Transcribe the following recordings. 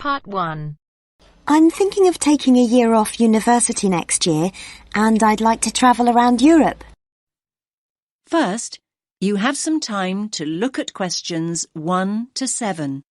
Part 1. I'm thinking of taking a year off university next year, and I'd like to travel around Europe. First, you have some time to look at questions 1 to 7.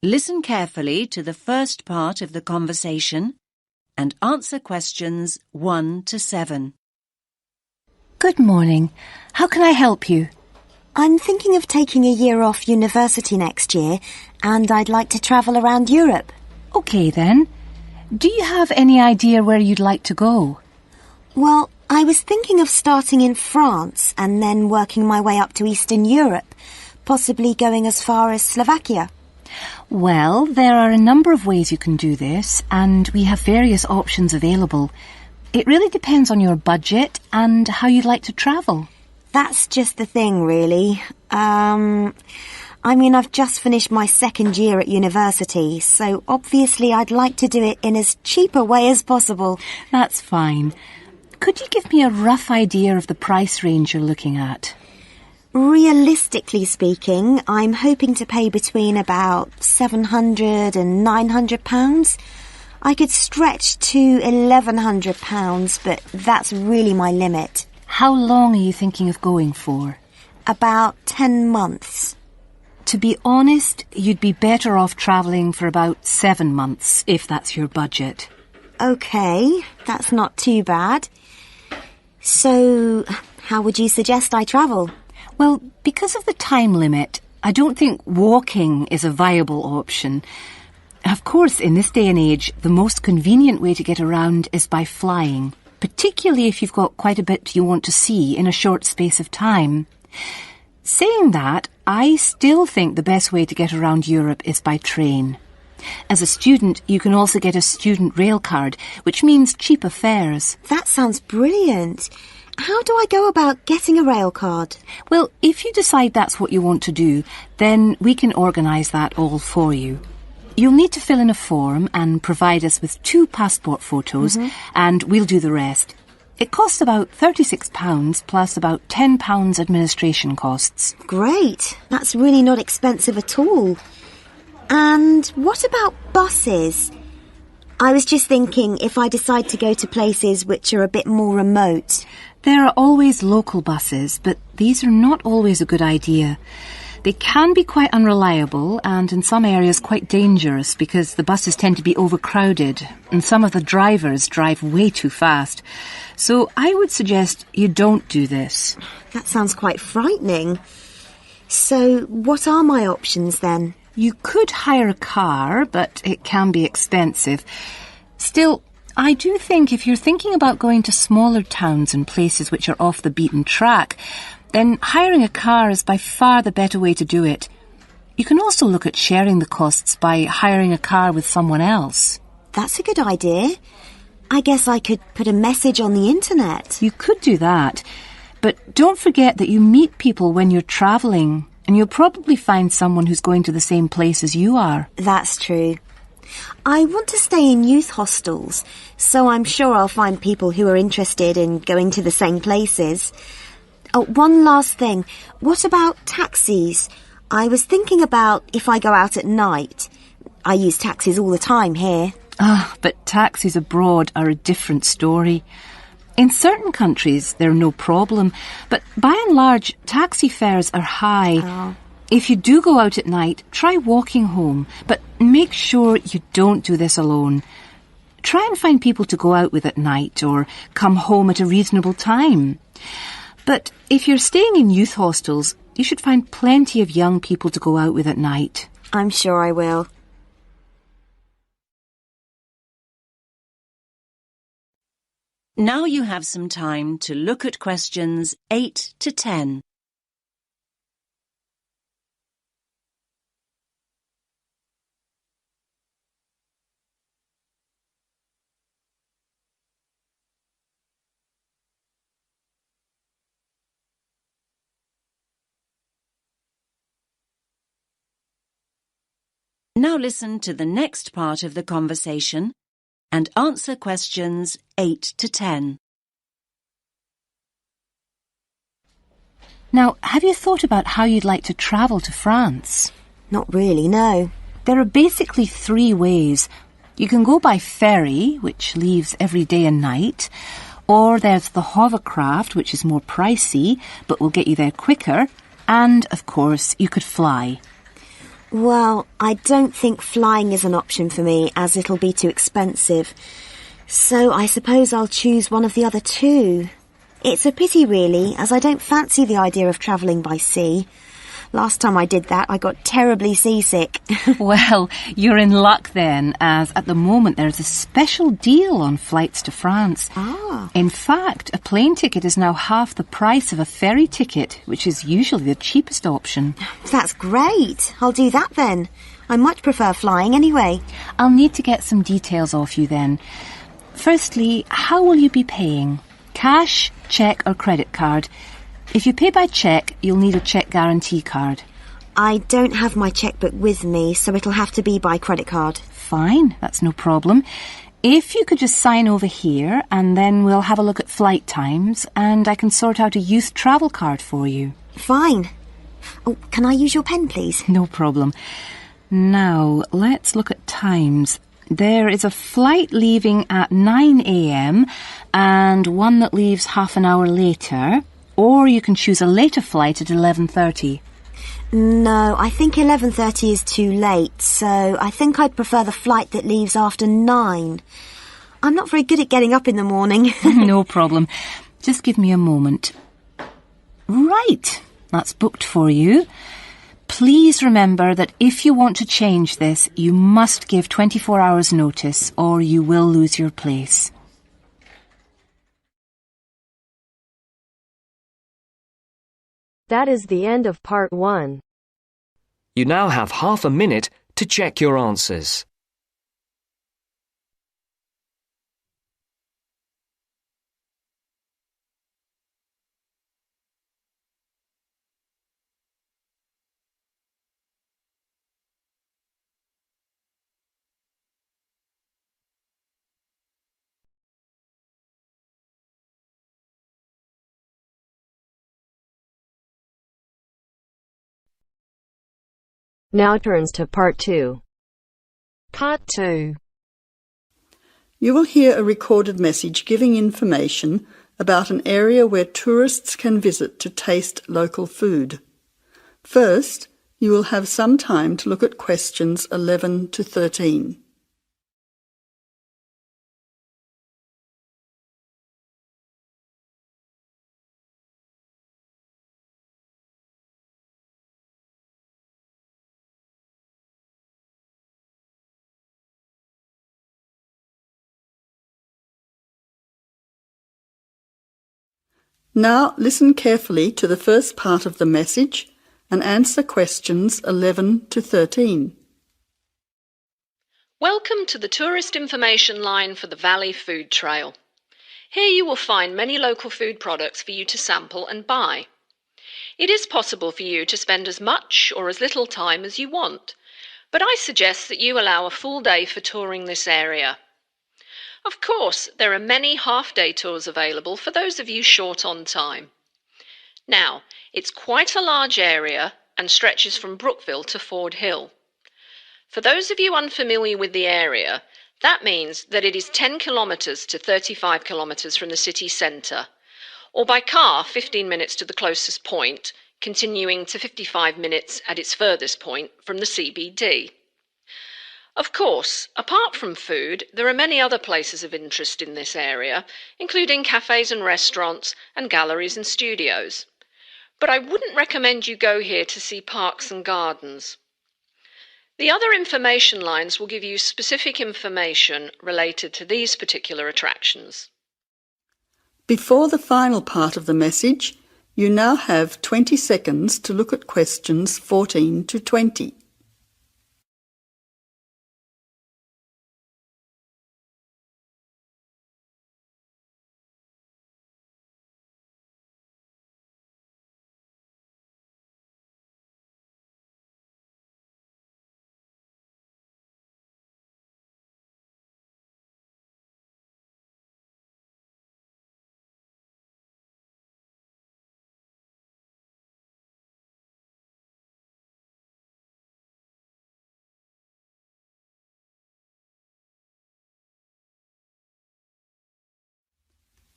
Listen carefully to the first part of the conversation and answer questions 1 to 7. Good morning. How can I help you? I'm thinking of taking a year off university next year, and I'd like to travel around Europe. OK then. Do you have any idea where you'd like to go? Well, I was thinking of starting in France and then working my way up to Eastern Europe, possibly going as far as Slovakia. Well, there are a number of ways you can do this, and we have various options available. It really depends on your budget and how you'd like to travel. That's just the thing, really. I've just finished my second year at university, so obviously I'd like to do it in as cheap a way as possible. That's fine. Could you give me a rough idea of the price range you're looking at? Realistically speaking, I'm hoping to pay between about £700 and £900. I could stretch to £1,100, but that's really my limit. How long are you thinking of going for? About 10 months. To be honest, you'd be better off travelling for about 7 months, if that's your budget. OK, that's not too bad. So, how would you suggest I travel? Well, because of the time limit, I don't think walking is a viable option. Of course, in this day and age, the most convenient way to get around is by flying, particularly if you've got quite a bit you want to see in a short space of time. Saying that, I still think the best way to get around Europe is by train. As a student, you can also get a student rail card, which means cheaper fares. That sounds brilliant. How do I go about getting a rail card? Well, if you decide that's what you want to do, then we can organise that all for you. You'll need to fill in a form and provide us with 2 passport photos, and we'll do the rest. It costs about £36 plus about £10 administration costs. Great. That's really not expensive at all. And what about buses? I was just thinking if I decide to go to places which are a bit more remote. There are always local buses, but these are not always a good idea. They can be quite unreliable and in some areas quite dangerous because the buses tend to be overcrowded and some of the drivers drive way too fast. So I would suggest you don't do this. That sounds quite frightening. So what are my options then? You could hire a car, but it can be expensive. Still, I do think if you're thinking about going to smaller towns and places which are off the beaten track, then hiring a car is by far the better way to do it. You can also look at sharing the costs by hiring a car with someone else. That's a good idea. I guess I could put a message on the internet. You could do that, but don't forget that you meet people when you're travelling, and you'll probably find someone who's going to the same place as you are. That's true. I want to stay in youth hostels, so I'm sure I'll find people who are interested in going to the same places. Oh, one last thing. What about taxis? I was thinking about if I go out at night. I use taxis all the time here. But taxis abroad are a different story. In certain countries, they're no problem, but by and large, taxi fares are high. Oh. If you do go out at night, try walking home, but make sure you don't do this alone. Try and find people to go out with at night or come home at a reasonable time. But if you're staying in youth hostels, you should find plenty of young people to go out with at night. I'm sure I will. Now you have some time to look at questions 8 to 10. Now listen to the next part of the conversation and answer questions 8 to 10. Now, have you thought about how you'd like to travel to France? Not really, no. There are basically 3 ways. You can go by ferry, which leaves every day and night, or there's the hovercraft, which is more pricey, but will get you there quicker, and, of course, you could fly. Well, I don't think flying is an option for me, as it'll be too expensive. So I suppose I'll choose one of the other 2. It's a pity, really, as I don't fancy the idea of travelling by sea. Last time I did that, I got terribly seasick. Well, you're in luck then, as at the moment there's a special deal on flights to France. Ah. In fact, a plane ticket is now half the price of a ferry ticket, which is usually the cheapest option. That's great. I'll do that then. I much prefer flying anyway. I'll need to get some details off you then. Firstly, how will you be paying? Cash, cheque or credit card? If you pay by cheque, you'll need a cheque guarantee card. I don't have my chequebook with me, so it'll have to be by credit card. Fine, that's no problem. If you could just sign over here, and then we'll have a look at flight times, and I can sort out a youth travel card for you. Fine. Oh, can I use your pen, please? No problem. Now, let's look at times. There is a flight leaving at 9 a.m. and one that leaves half an hour later, or you can choose a later flight at 11:30. No, I think 11:30 is too late, so I think I'd prefer the flight that leaves after 9. I'm not very good at getting up in the morning. No problem. Just give me a moment. Right, that's booked for you. Please remember that if you want to change this, you must give 24 hours notice or you will lose your place. That is the end of part 1. You now have half a minute to check your answers. Now turns to part 2. Part 2. You will hear a recorded message giving information about an area where tourists can visit to taste local food. First, you will have some time to look at questions 11 to 13. Now listen carefully to the first part of the message and answer questions 11 to 13. Welcome to the tourist information line for the Valley Food Trail. Here you will find many local food products for you to sample and buy. It is possible for you to spend as much or as little time as you want, but I suggest that you allow a full day for touring this area. Of course, there are many half-day tours available for those of you short on time. Now, it's quite a large area and stretches from Brookville to Ford Hill. For those of you unfamiliar with the area, that means that it is 10 kilometres to 35 kilometres from the city centre, or by car 15 minutes to the closest point, continuing to 55 minutes at its furthest point from the CBD. Of course, apart from food, there are many other places of interest in this area, including cafes and restaurants and galleries and studios. But I wouldn't recommend you go here to see parks and gardens. The other information lines will give you specific information related to these particular attractions. Before the final part of the message, you now have 20 seconds to look at questions 14 to 20.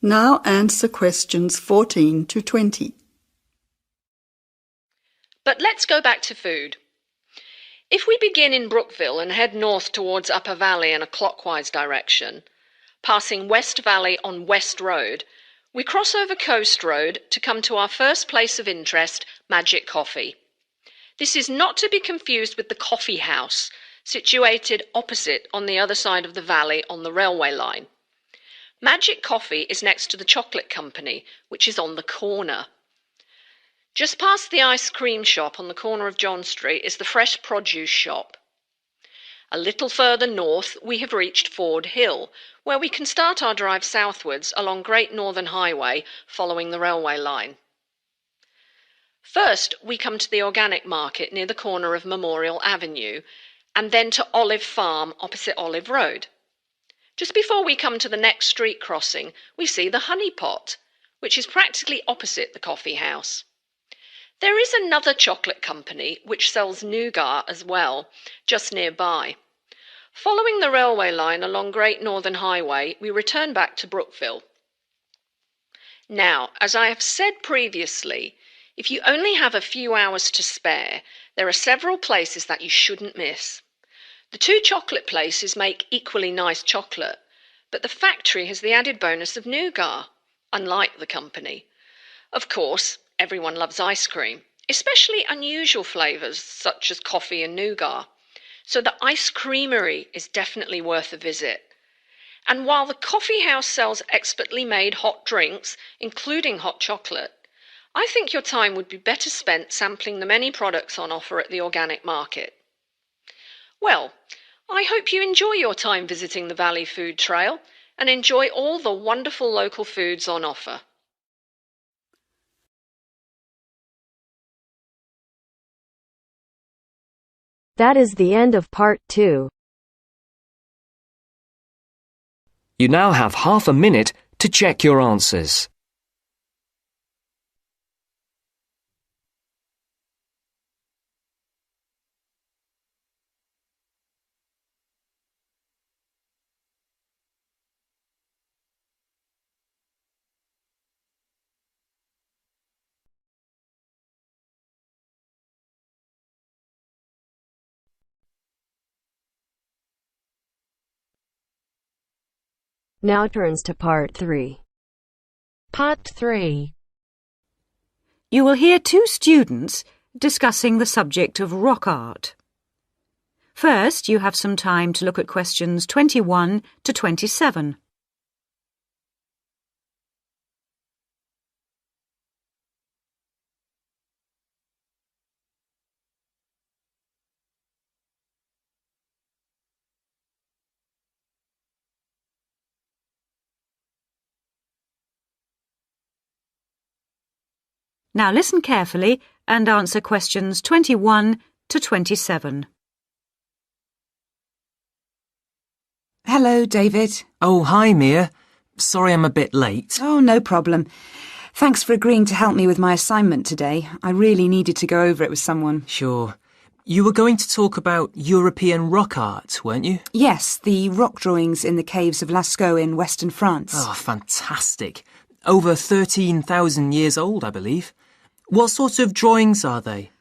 Now answer questions 14 to 20. But let's go back to food. If we begin in Brookville and head north towards Upper Valley in a clockwise direction, passing West Valley on West Road, we cross over Coast Road to come to our first place of interest, Magic Coffee. This is not to be confused with the Coffee House, situated opposite on the other side of the valley on the railway line. Magic Coffee is next to the Chocolate Company, which is on the corner. Just past the ice cream shop on the corner of John Street is the fresh produce shop. A little further north we have reached Ford Hill, where we can start our drive southwards along Great Northern Highway following the railway line. First we come to the organic market near the corner of Memorial Avenue, and then to Olive Farm opposite Olive Road. Just before we come to the next street crossing, we see the Honey Pot, which is practically opposite the coffee house. There is another chocolate company which sells nougat as well, just nearby. Following the railway line along Great Northern Highway, we return back to Brookville. Now, as I have said previously, if you only have a few hours to spare, there are several places that you shouldn't miss. The two chocolate places make equally nice chocolate, but the factory has the added bonus of nougat, unlike the company. Of course, everyone loves ice cream, especially unusual flavours such as coffee and nougat, so the ice creamery is definitely worth a visit. And while the coffee house sells expertly made hot drinks, including hot chocolate, I think your time would be better spent sampling the many products on offer at the organic market. Well, I hope you enjoy your time visiting the Valley Food Trail and enjoy all the wonderful local foods on offer. That is the end of part 2. You now have half a minute to check your answers. Now turns to part 3. Part 3. You will hear two students discussing the subject of rock art. First, you have some time to look at questions 21 to 27. Now listen carefully and answer questions 21 to 27. Hello, David. Oh, hi, Mia. Sorry I'm a bit late. Oh, no problem. Thanks for agreeing to help me with my assignment today. I really needed to go over it with someone. Sure. You were going to talk about European rock art, weren't you? Yes, the rock drawings in the caves of Lascaux in western France. Oh, fantastic. Over 13,000 years old, I believe. What sort of drawings are they?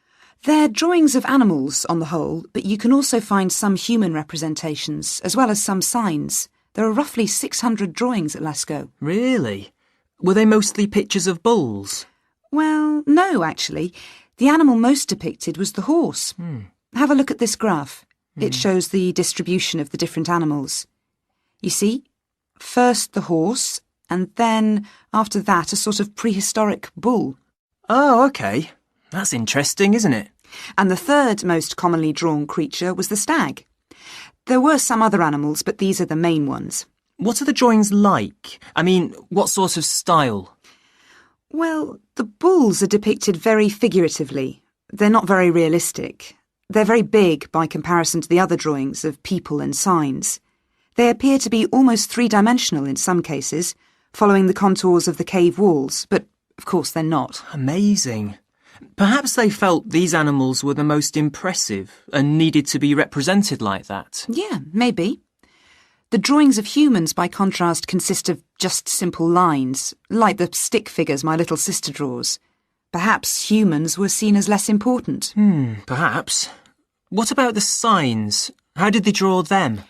They're drawings of animals on the whole, but you can also find some human representations, as well as some signs. There are roughly 600 drawings at Lascaux. Really? Were they mostly pictures of bulls? Well, no, actually. The animal most depicted was the horse. Have a look at this graph. It shows the distribution of the different animals. You see, first the horse, and then, after that, a sort of prehistoric bull. Oh, OK. That's interesting, isn't it? And the third most commonly drawn creature was the stag. There were some other animals, but these are the main ones. What are the drawings like? I mean, what sort of style? Well, the bulls are depicted very figuratively. They're not very realistic. They're very big by comparison to the other drawings of people and signs. They appear to be almost three-dimensional in some cases, following the contours of the cave walls, but of course they're not. Amazing. Perhaps they felt these animals were the most impressive and needed to be represented like that. Yeah, maybe. The drawings of humans, by contrast, consist of just simple lines, like the stick figures my little sister draws. Perhaps humans were seen as less important. Perhaps. What about the signs? How did they draw them?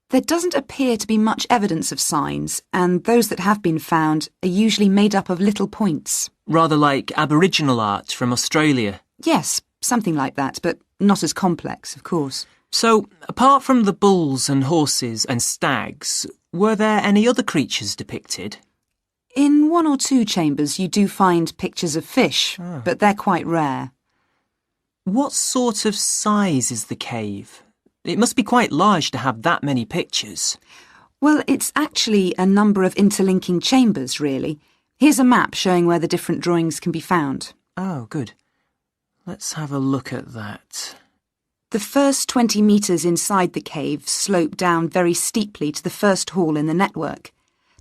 There doesn't appear to be much evidence of signs, and those that have been found are usually made up of little points. Rather like Aboriginal art from Australia. Yes, something like that, but not as complex, of course. So, apart from the bulls and horses and stags, were there any other creatures depicted? In one or two chambers you do find pictures of fish, but they're quite rare. What sort of size is the cave? It must be quite large to have that many pictures. Well, it's actually a number of interlinking chambers, really. Here's a map showing where the different drawings can be found. Oh, good. Let's have a look at that. The first 20 metres inside the cave slope down very steeply to the first hall in the network.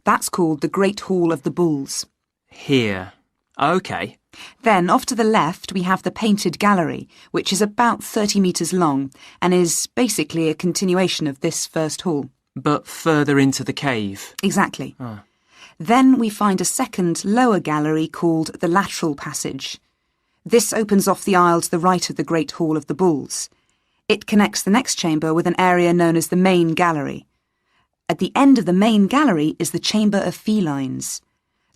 That's called the Great Hall of the Bulls. Here. OK. Then, off to the left, we have the Painted Gallery, which is about 30 metres long and is basically a continuation of this first hall. But further into the cave. Exactly. Then we find a second, lower gallery called the Lateral Passage. This opens off the aisle to the right of the Great Hall of the Bulls. It connects the next chamber with an area known as the Main Gallery. At the end of the Main Gallery is the Chamber of Felines.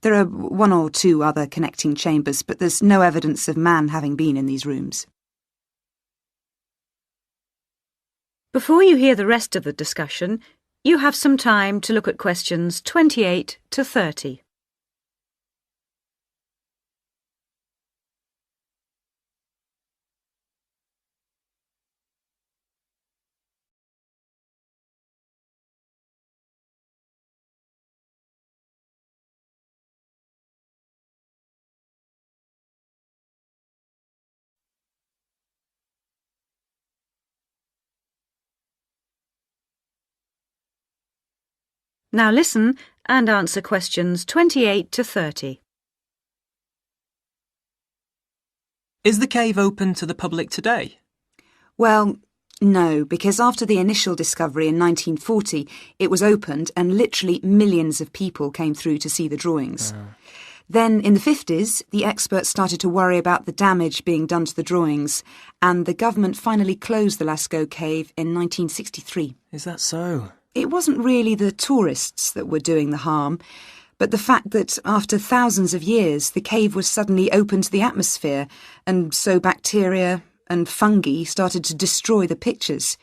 There are one or two other connecting chambers, but there's no evidence of man having been in these rooms. Before you hear the rest of the discussion, you have some time to look at questions 28 to 30. Now listen and answer questions 28 to 30. Is the cave open to the public today? Well, no, because after the initial discovery in 1940, it was opened and literally millions of people came through to see the drawings. Then, in the 50s, the experts started to worry about the damage being done to the drawings, and the government finally closed the Lascaux cave in 1963. Is that so? It wasn't really the tourists that were doing the harm, but the fact that after thousands of years the cave was suddenly open to the atmosphere, and so bacteria and fungi started to destroy the pictures.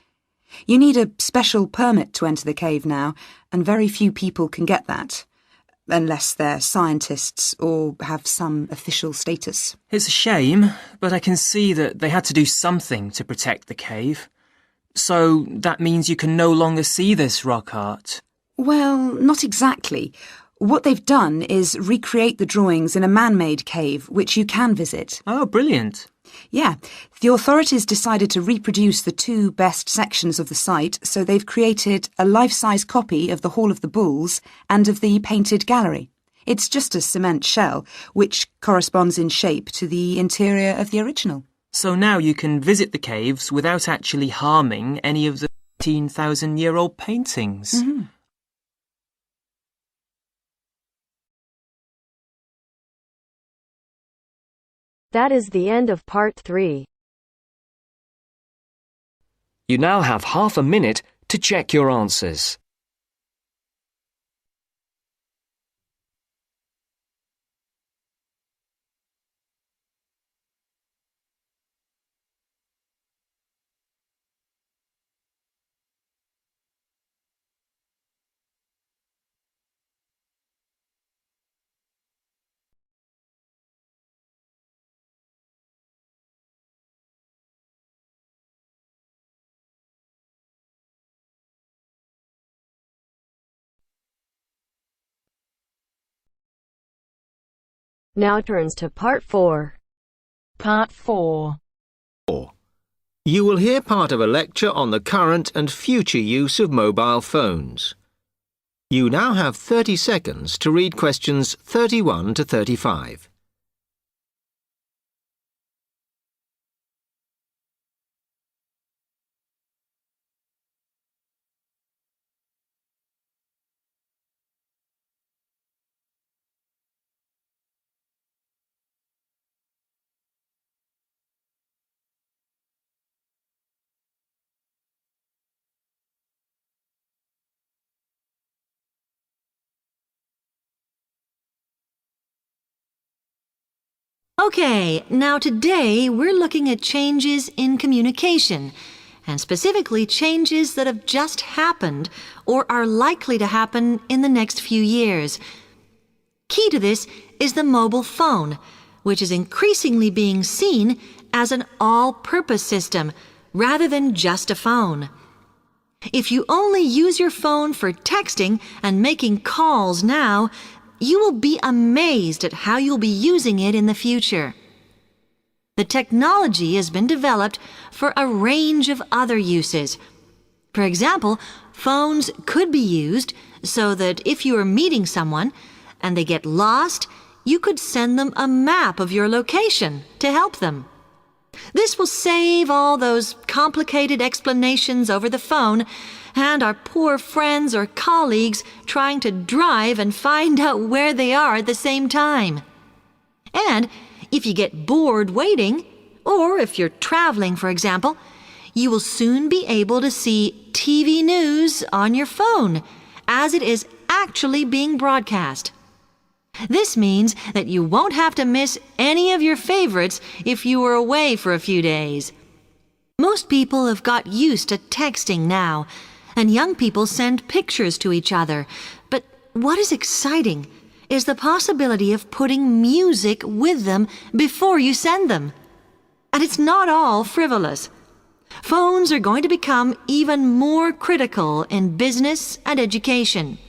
You need a special permit to enter the cave now, and very few people can get that, unless they're scientists or have some official status. It's a shame, but I can see that they had to do something to protect the cave. So that means you can no longer see this rock art? Well, not exactly. What they've done is recreate the drawings in a man-made cave, which you can visit. Oh, brilliant. Yeah, the authorities decided to reproduce the two best sections of the site, so they've created a life-size copy of the Hall of the Bulls and of the Painted Gallery. It's just a cement shell, which corresponds in shape to the interior of the original. So now you can visit the caves without actually harming any of the 13,000-year-old paintings. That is the end of part 3. You now have half a minute to check your answers. Now turns to part 4. Part 4. You will hear part of a lecture on the current and future use of mobile phones. You now have 30 seconds to read questions 31 to 35. Okay, now today we're looking at changes in communication, and specifically changes that have just happened or are likely to happen in the next few years. Key to this is the mobile phone, which is increasingly being seen as an all-purpose system rather than just a phone. If you only use your phone for texting and making calls now, you will be amazed at how you'll be using it in the future. The technology has been developed for a range of other uses. For example, phones could be used so that if you are meeting someone and they get lost, you could send them a map of your location to help them. This will save all those complicated explanations over the phone and our poor friends or colleagues trying to drive and find out where they are at the same time. And if you get bored waiting, or if you're traveling, for example, you will soon be able to see TV news on your phone as it is actually being broadcast. This means that you won't have to miss any of your favorites if you were away for a few days. Most people have got used to texting now, and young people send pictures to each other. But what is exciting is the possibility of putting music with them before you send them. And it's not all frivolous. Phones are going to become even more critical in business and education.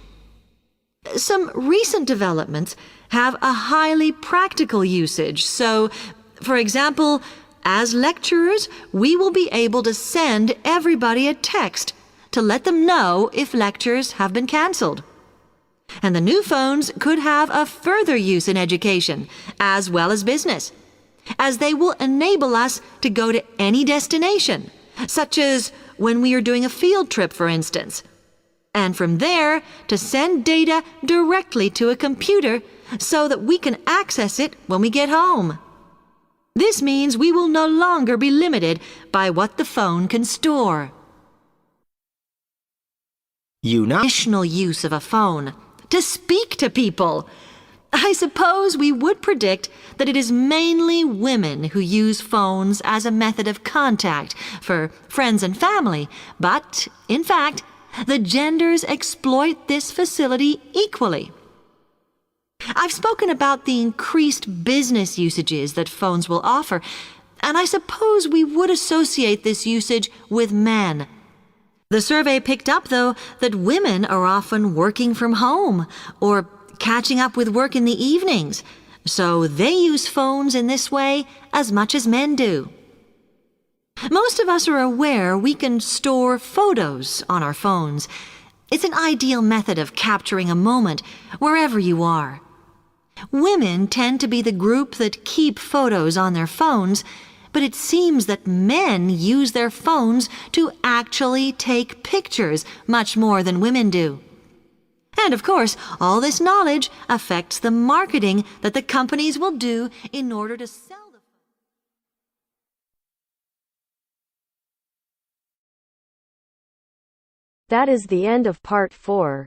Some recent developments have a highly practical usage. So, for example, as lecturers, we will be able to send everybody a text to let them know if lectures have been cancelled. And the new phones could have a further use in education, as well as business, as they will enable us to go to any destination, such as when we are doing a field trip, for instance, and from there to send data directly to a computer so that we can access it when we get home. This means we will no longer be limited by what the phone can store. Additional use of a phone to speak to people. I suppose we would predict that it is mainly women who use phones as a method of contact for friends and family, but, in fact, the genders exploit this facility equally. I've spoken about the increased business usages that phones will offer, and I suppose we would associate this usage with men. The survey picked up, though, that women are often working from home or catching up with work in the evenings, so they use phones in this way as much as men do. Most of us are aware we can store photos on our phones. It's an ideal method of capturing a moment wherever you are. Women tend to be the group that keep photos on their phones, but it seems that men use their phones to actually take pictures much more than women do. And of course, all this knowledge affects the marketing that the companies will do in order to sell. That is the end of part 4.